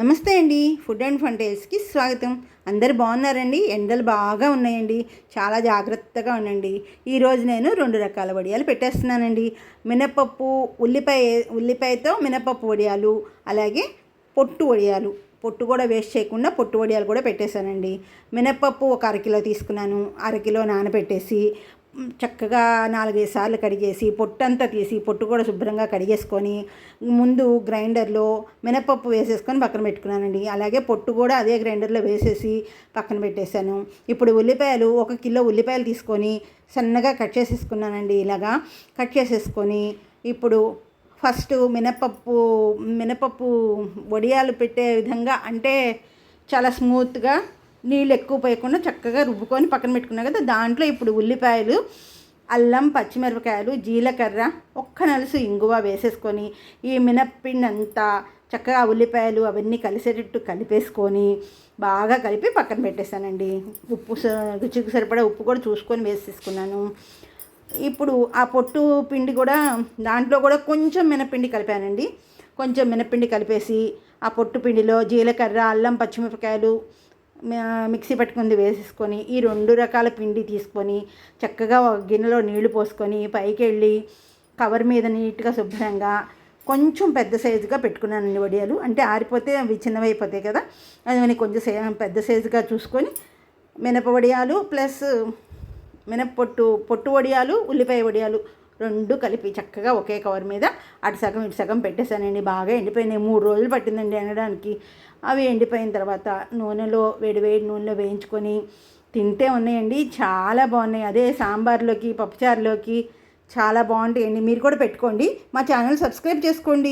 నమస్తే అండి. Food and fun టేల్స్కి స్వాగతం. అందరు బాగున్నారండి? ఎండలు బాగా ఉన్నాయండి, చాలా జాగ్రత్తగా ఉండండి. ఈరోజు నేను 2 రకాల వడియాలు పెట్టేస్తున్నానండి. మినపప్పు ఉల్లిపాయతో మినపప్పు వడియాలు, అలాగే పొట్టు వడియాలు. పొట్టు కూడా వేస్ట్ చేయకుండా పొట్టు వడియాలు కూడా పెట్టేశానండి. మినపప్పు ఒక అరకిలో తీసుకున్నాను. అరకిలో నానబెట్టేసి చక్కగా 4-5 సార్లు కడిగేసి పొట్టంతా తీసి పొట్టు కూడా శుభ్రంగా కడిగేసుకొని ముందు గ్రైండర్లో మినపప్పు వేసేసుకొని పక్కన పెట్టుకున్నానండి. అలాగే పొట్టు కూడా అదే గ్రైండర్లో వేసేసి పక్కన పెట్టేశాను. ఇప్పుడు ఉల్లిపాయలు 1 కిలో ఉల్లిపాయలు తీసుకొని సన్నగా కట్ చేసేసుకున్నానండి. ఇలాగా కట్ చేసేసుకొని ఇప్పుడు ఫస్ట్ మినపప్పు వడియాలు పెట్టే విధంగా, అంటే చాలా స్మూత్గా నీళ్ళు ఎక్కువ పోయకుండా చక్కగా రుబ్బుకొని పక్కన పెట్టుకున్నా కదా, దాంట్లో ఇప్పుడు ఉల్లిపాయలు, అల్లం, పచ్చిమిరపకాయలు, జీలకర్ర, ఒక్క నలుసు ఇంగువ వేసేసుకొని ఈ మినప్పిండి అంతా చక్కగా ఉల్లిపాయలు అవన్నీ కలిసేటట్టు కలిపేసుకొని బాగా కలిపి పక్కన పెట్టేశానండి. రుచికి సరిపడా ఉప్పు కూడా చూసుకొని వేసేసుకున్నాను. ఇప్పుడు ఆ పొట్టు పిండి కూడా దాంట్లో కూడా కొంచెం మినప్పిండి కలిపానండి. కొంచెం మినప్పిండి కలిపేసి ఆ పొట్టు పిండిలో జీలకర్ర, అల్లం, పచ్చిమిరపకాయలు మిక్సీ పట్టుకుంది వేసేసుకొని ఈ 2 రకాల పిండి తీసుకొని చక్కగా ఒక గిన్నెలో నీళ్లు పోసుకొని పైకి వెళ్ళి కవర్ మీద నీట్గా శుభ్రంగా కొంచెం పెద్ద సైజుగా పెట్టుకున్నానండి వడియాలు. అంటే ఆరిపోతే అవి చిన్నవైపోతాయి కదా, అది కొంచెం పెద్ద సైజుగా చూసుకొని మినప వడియాలు ప్లస్ పొట్టు వడియాలు, ఉల్లిపాయ వడియాలు 2 కలిపి చక్కగా ఒకే కవర్ మీద అటు సగం ఇటు సగం పెట్టేశానండి. బాగా ఎండిపోయినాయి. 3 రోజులు పట్టిందండి ఎండడానికి. అవి ఎండిపోయిన తర్వాత వేడి నూనెలో వేయించుకొని తింటే ఉన్నాయండి, చాలా బాగున్నాయి. అదే సాంబార్లోకి, పప్పుచారులోకి చాలా బాగుంటాయండి. మీరు కూడా పెట్టుకోండి. మా ఛానల్ సబ్స్క్రైబ్ చేసుకోండి.